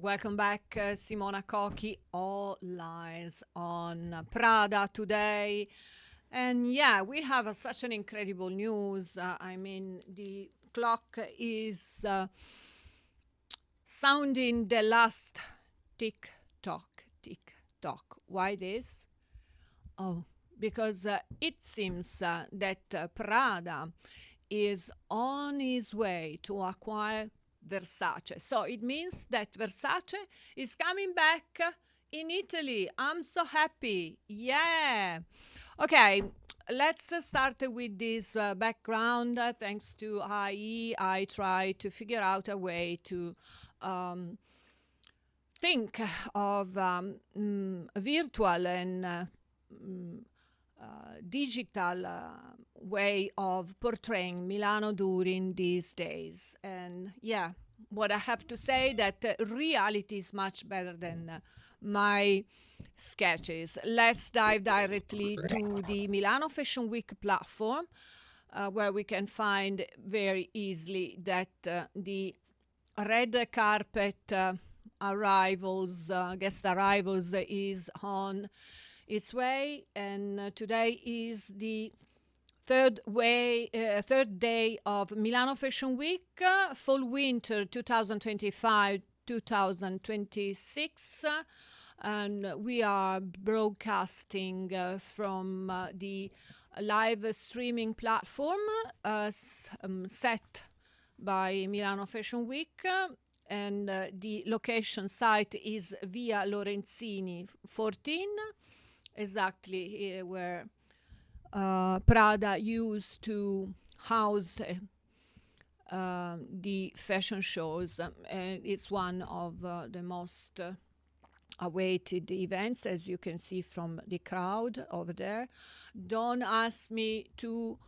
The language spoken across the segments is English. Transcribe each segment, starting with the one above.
Welcome back, Simona Cochi. All lies on Prada today. And yeah, we have such an incredible news. I mean, the clock is sounding the last tick tock, tick tock. Why this? Oh, because it seems that Prada is on his way to acquire Versace. So it means that Versace is coming back in Italy. I'm so happy. Yeah. Okay, let's start with this background. Thanks to IE, I try to figure out a way to um, think of virtual and digital way of portraying Milano during these days. And yeah, what I have to say that reality is much better than my sketches. Let's dive directly to the Milano Fashion Week platform, where we can find very easily that the red carpet guest arrivals is on its way, and today is the third day of Milano Fashion Week, fall winter 2025-2026, and we are broadcasting from the live streaming platform set by Milano Fashion Week. And the location site is Via Lorenzini 14, exactly where Prada used to house the fashion shows. And it's one of the most awaited events, as you can see from the crowd over there. Don't ask me to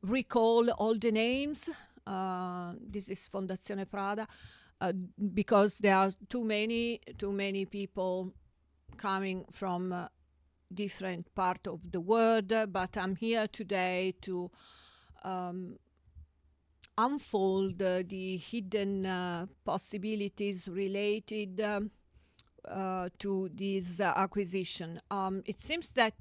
recall all the names. This is Fondazione Prada, because there are too many people coming from different part of the world, but I'm here today to unfold the hidden possibilities related to this acquisition. It seems that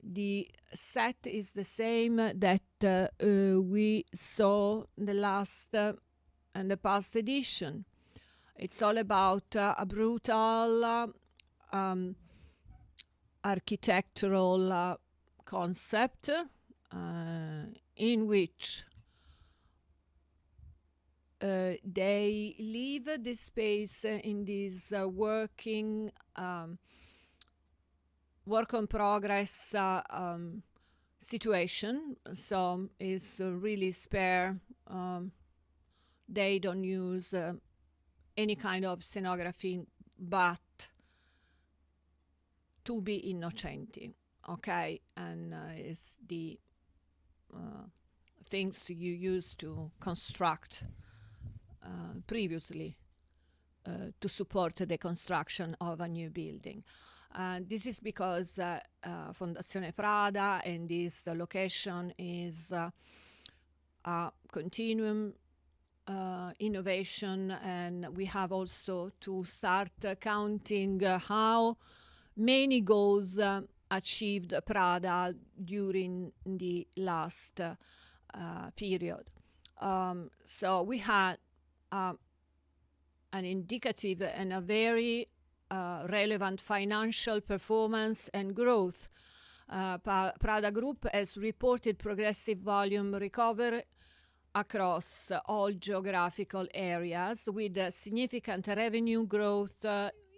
the set is the same that we saw the last and the past edition. It's all about a brutal architectural concept in which they leave the space in this work in progress situation. So it's really spare. They don't use any kind of scenography, but to be innocenti, okay? And it's the things you used to construct previously to support the construction of a new building. This is because Fondazione Prada and this location is a continuum innovation, and we have also to start counting how many goals achieved Prada during the last period. So we had an indicative and a very relevant financial performance and growth. Prada Group has reported progressive volume recovery across all geographical areas, with significant revenue growth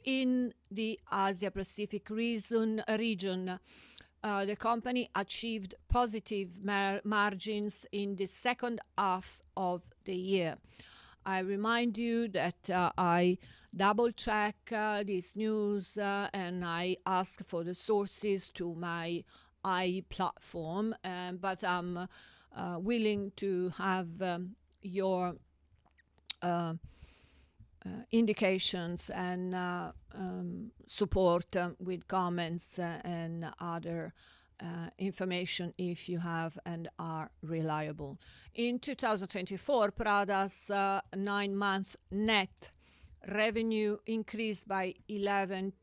in the Asia Pacific region. The company achieved positive margins in the second half of the year. I remind you that I double check this news and I ask for the sources to my I platform, but I'm willing to have your indications and support with comments and other information if you have and are reliable. In 2024, Prada's 9-month net revenue increased by 11%,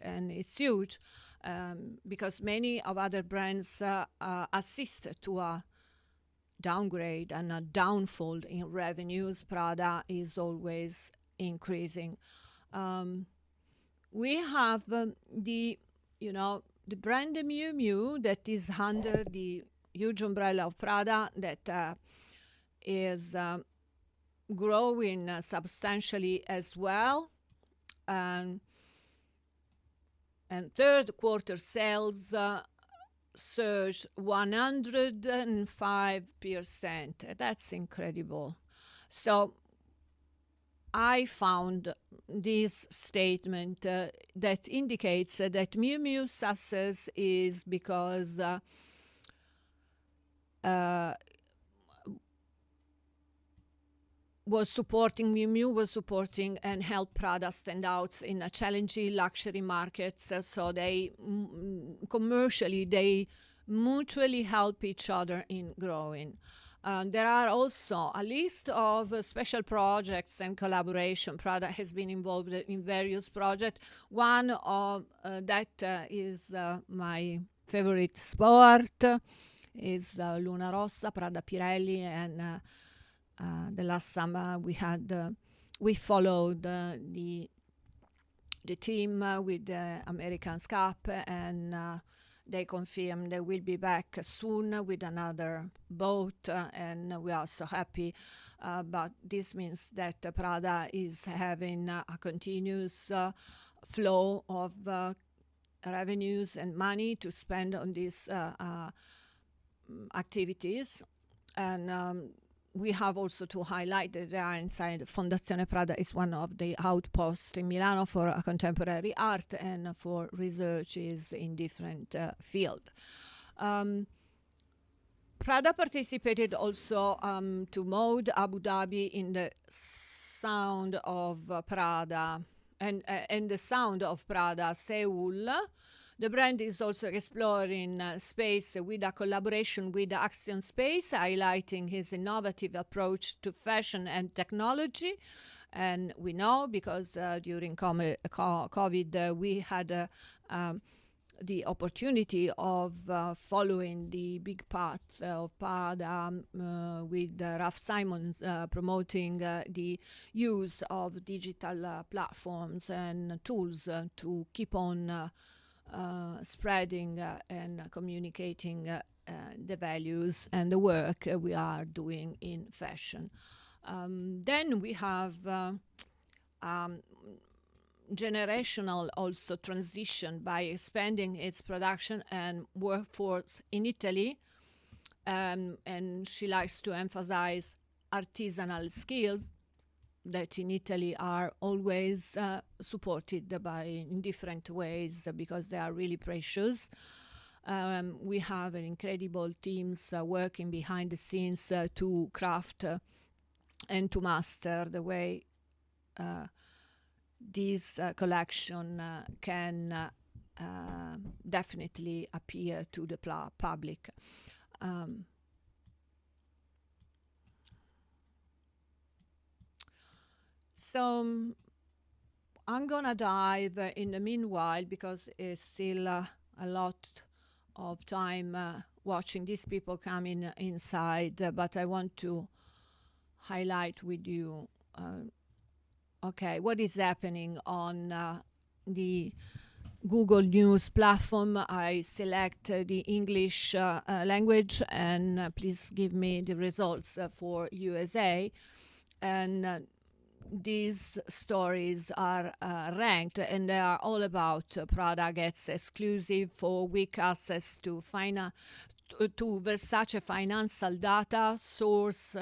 and it's huge because many of other brands assist to a downgrade and a downfall in revenues. Prada is always increasing. We have the brand Miu Miu that is under the huge umbrella of Prada that is growing substantially as well. And third quarter sales surged 105%. That's incredible. So I found this statement that indicates that Miu Miu's success is because Miu Miu was supporting and helped Prada stand out in a challenging luxury market. So they commercially, they mutually help each other in growing. There are also a list of special projects and collaboration. Prada has been involved in various projects. One of that is my favorite sport, is Luna Rossa, Prada Pirelli, and the last summer we followed the team with the American Cup, and they confirmed they will be back soon with another boat, and we are so happy. But this means that Prada is having a continuous flow of revenues and money to spend on these activities. And we have also to highlight that they are inside Fondazione Prada is one of the outposts in Milano for contemporary art and for researches in different fields. Prada participated also to Mode Abu Dhabi in the Sound of Prada and the Sound of Prada Seoul. The brand is also exploring space with a collaboration with Action Space, highlighting his innovative approach to fashion and technology. And we know because during COVID, we had the opportunity of following the big parts of Prada with Raf Simons promoting the use of digital platforms and tools to keep on spreading and communicating the values and the work we are doing in fashion. Then we have generational also transition by expanding its production and workforce in Italy, and she likes to emphasize artisanal skills that in Italy are always supported by in different ways because they are really precious. We have an incredible teams working behind the scenes to craft and to master the way this collection can definitely appear to the public. So I'm gonna dive in the meanwhile because it's still a lot of time watching these people coming inside, but I want to highlight with you what is happening on the Google News platform. I select the English language, and please give me the results for USA. And these stories are ranked, and they are all about Prada gets exclusive 4-week access to Versace financial data, source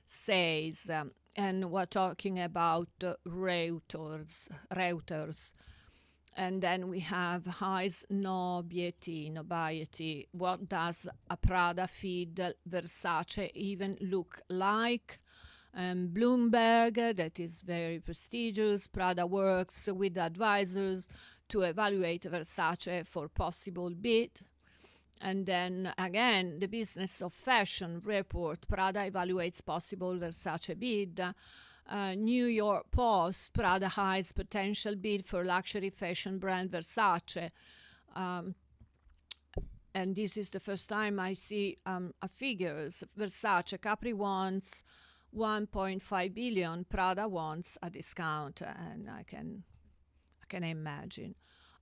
says. And we're talking about Reuters. And then we have Highs Nobiety. What does a Prada feed Versace even look like? Bloomberg, that is very prestigious. Prada works with advisors to evaluate Versace for possible bid. And then again, the Business of Fashion report, Prada evaluates possible Versace bid. New York Post, Prada hides potential bid for luxury fashion brand Versace. And this is the first time I see figures. Versace, Capri wants 1.5 billion, Prada wants a discount, and I can imagine.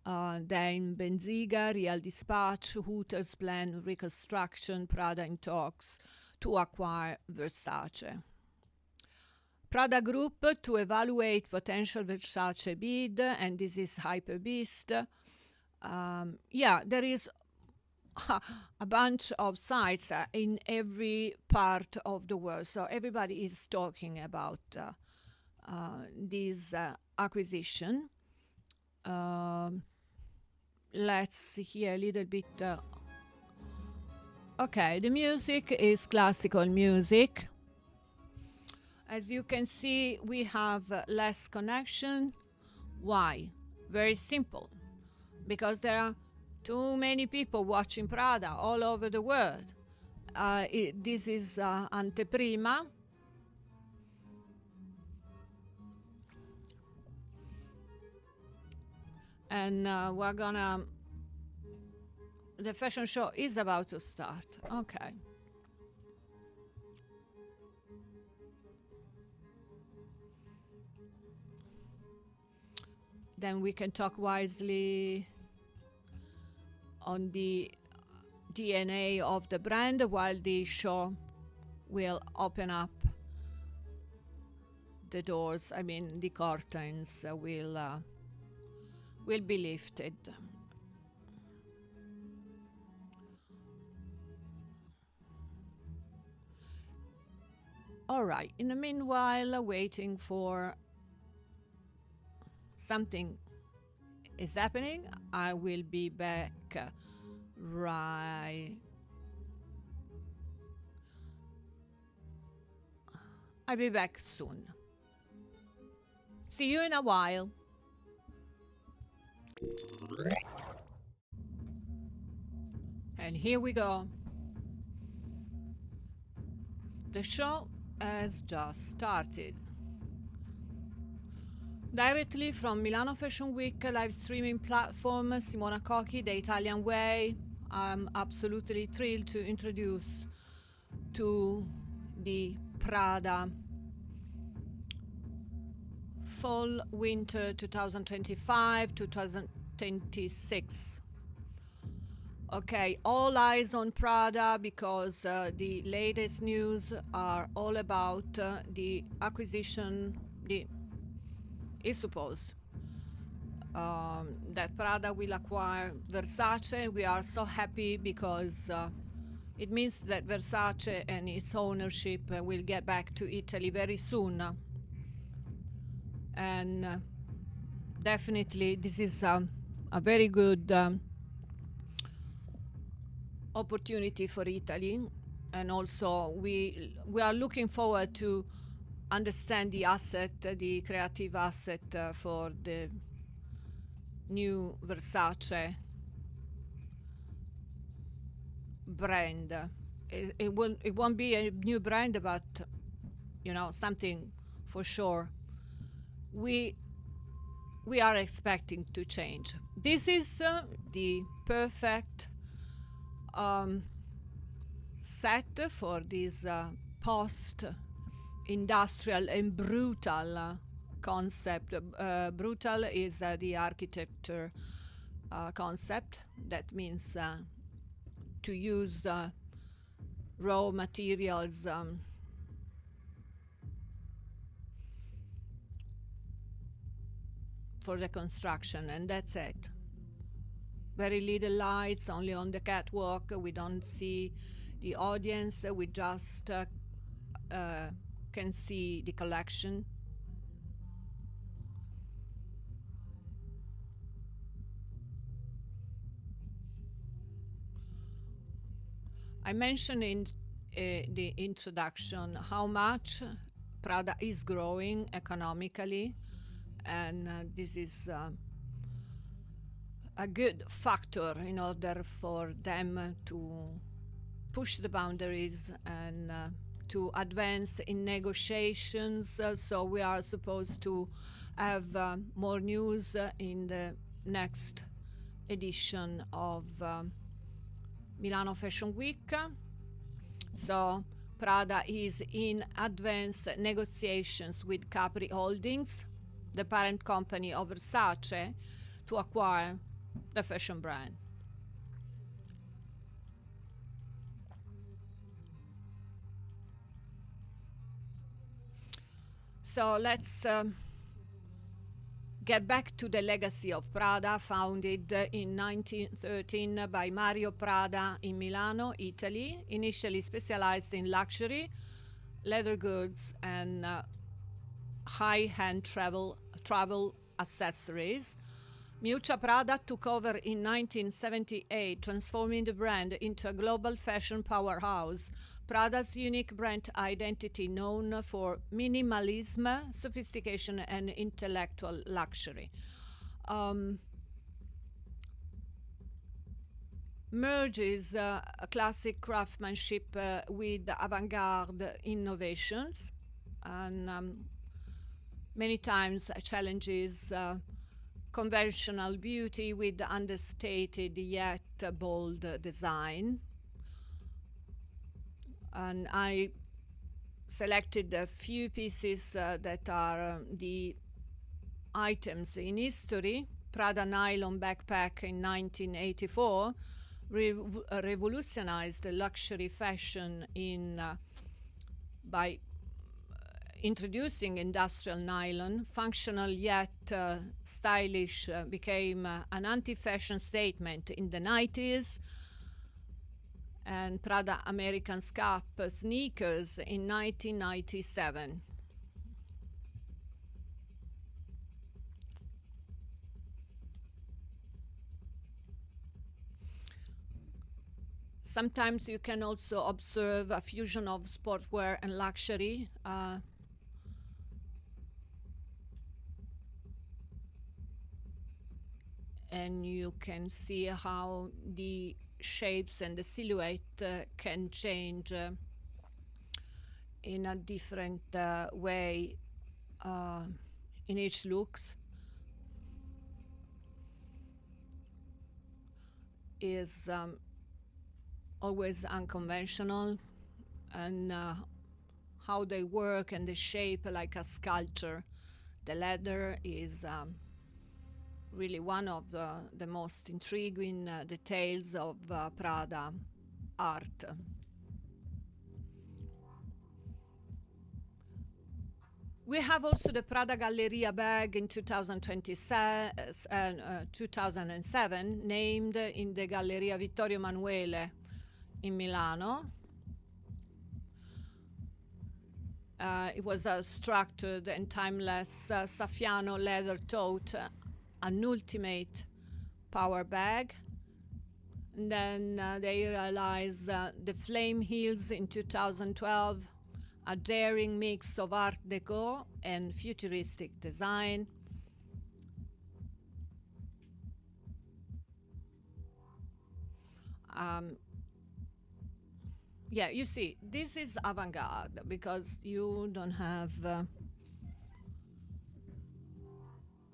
Then Benziga, Real Dispatch, Hooters plan reconstruction, Prada in talks to acquire Versace. Prada Group to evaluate potential Versace bid, and this is Hyperbeast. There is a bunch of sites in every part of the world, so everybody is talking about this acquisition. Let's hear a little bit. Okay, the music is classical music. As you can see, we have less connection. Why? Very simple. Because there are too many people watching Prada all over the world. This is anteprima. And the fashion show is about to start. Okay. Then we can talk wisely on the DNA of the brand while the show will open up the doors. I mean, the curtains will be lifted. All right, in the meanwhile, waiting for something is happening, I will be back right. I'll be back soon. See you in a while. And here we go. The show has just started. Directly from Milano Fashion Week live streaming platform Simona Cochi, The Italian Way. I'm absolutely thrilled to introduce to the Prada Fall Winter 2025-2026. Okay, all eyes on Prada because the latest news are all about the acquisition. It's supposed that Prada will acquire Versace. We are so happy because it means that Versace and its ownership will get back to Italy very soon. And definitely this is a very good opportunity for Italy. And also we are looking forward to understand the asset, the creative asset for the new Versace brand. It won't be a new brand, but something for sure. We are expecting to change. This is the perfect set for this post-industrial and brutal concept. Brutal is the architecture concept. That means to use raw materials for the construction, and that's it. Very little lights, only on the catwalk. We don't see the audience. We just can see the collection. I mentioned in the introduction how much Prada is growing economically, and this is a good factor in order for them to push the boundaries and to advance in negotiations. So we are supposed to have more news in the next edition of Milano Fashion Week. So Prada is in advanced negotiations with Capri Holdings, the parent company of Versace, to acquire the fashion brand. So let's get back to the legacy of Prada, founded in 1913 by Mario Prada in Milano, Italy, initially specialized in luxury, leather goods, and high-end travel accessories. Miuccia Prada took over in 1978, transforming the brand into a global fashion powerhouse. Prada's unique brand identity, known for minimalism, sophistication, and intellectual luxury, merges classic craftsmanship with avant-garde innovations, and many times challenges conventional beauty with understated yet bold design. And I selected a few pieces that are the items in history. Prada nylon backpack in 1984 revolutionized luxury fashion by introducing industrial nylon. Functional yet stylish became an anti-fashion statement in the 90s. And Prada American Scarp sneakers in 1997. Sometimes you can also observe a fusion of sportwear and luxury. And you can see how the shapes and the silhouette can change in a different way in each looks. Is always unconventional, and how they work and the shape like a sculpture. The leather is really one of the most intriguing details of Prada art. We have also the Prada Galleria bag in 2007, named in the Galleria Vittorio Emanuele in Milano. It was a structured and timeless Saffiano leather tote, an ultimate power bag. And then they realized the flame heels in 2012, a daring mix of Art Deco and futuristic design. Yeah, you see, this is avant-garde because you don't have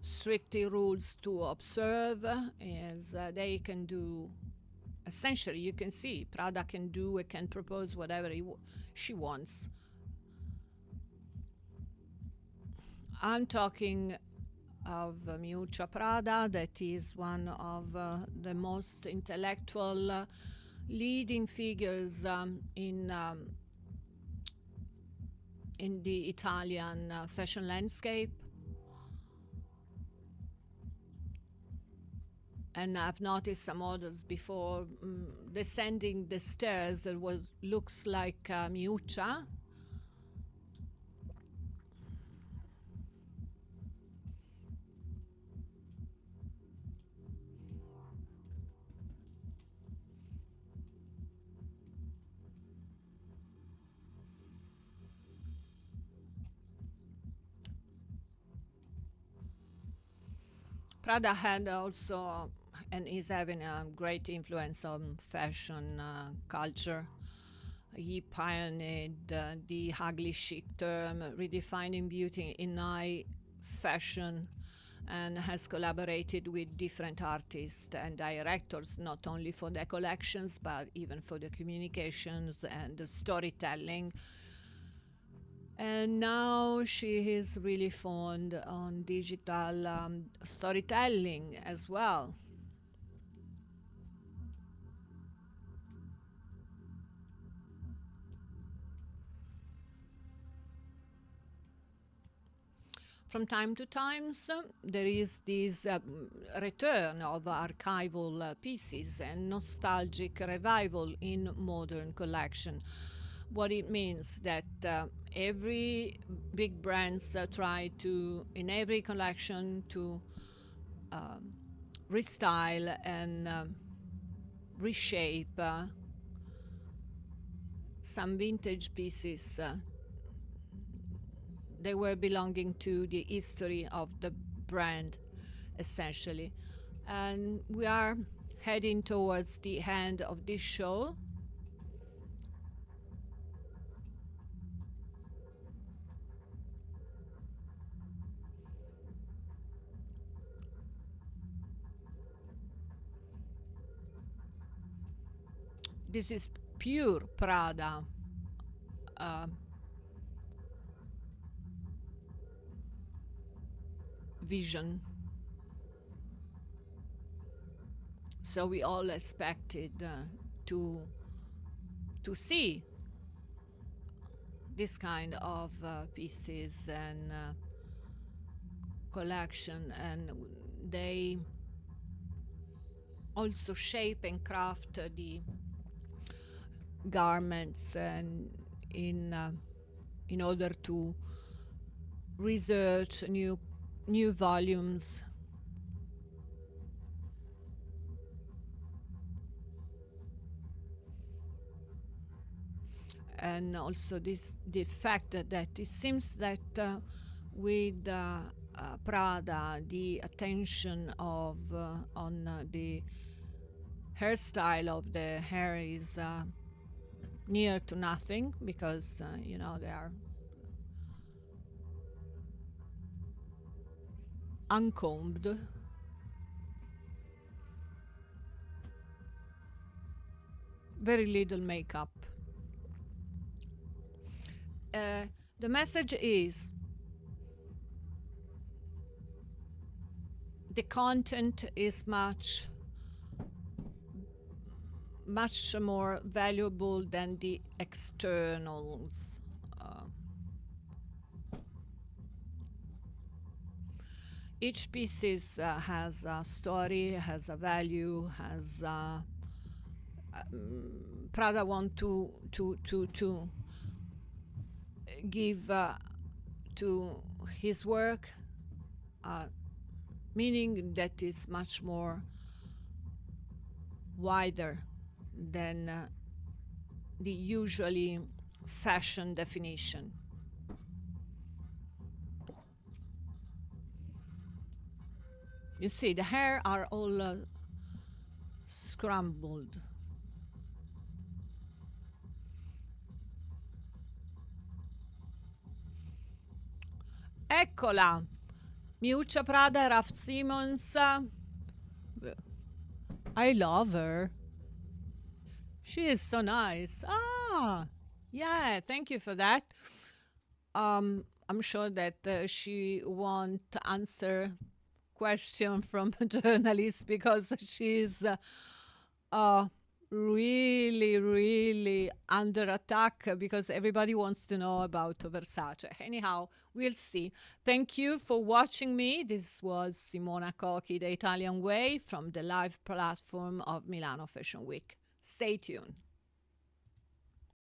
strictly rules to observe, as they can do. Essentially, you can see Prada can do and can propose whatever she wants. I'm talking of Miuccia Prada, that is one of the most intellectual leading figures in the Italian fashion landscape. And I've noticed some models before descending the stairs that looks like Miuccia. Prada had also and is having a great influence on fashion culture. He pioneered the ugly chic term, redefining beauty in high fashion, and has collaborated with different artists and directors, not only for the collections, but even for the communications and the storytelling. And now she is really fond on digital storytelling as well. From time to time, there is this return of archival pieces and nostalgic revival in modern collection. What it means that every big brands try to, in every collection, to um, restyle and reshape some vintage pieces. They were belonging to the history of the brand, essentially. And we are heading towards the end of this show. This is pure Prada uh, vision. So we all expected to to see this kind of pieces and collection, and they also shape and craft the garments and in order to research new volumes. And also the fact that it seems that with Prada, the attention of on the hairstyle of the hair is near to nothing, because they are uncombed. Very little makeup. The message is the content is much more valuable than the externals. Each piece has a story, has a value, has Prada want to give to his work meaning that is much more wider than the usually fashion definition. You see, the hair are all scrambled. Eccola, Miuccia Prada, Raf Simons. I love her. She is so nice. Ah, yeah, thank you for that. I'm sure that she won't answer question from journalists because she's really, really under attack because everybody wants to know about Versace. Anyhow, we'll see. Thank you for watching me. This was Simona Cochi, The Italian Way, from the live platform of Milano Fashion Week. Stay tuned.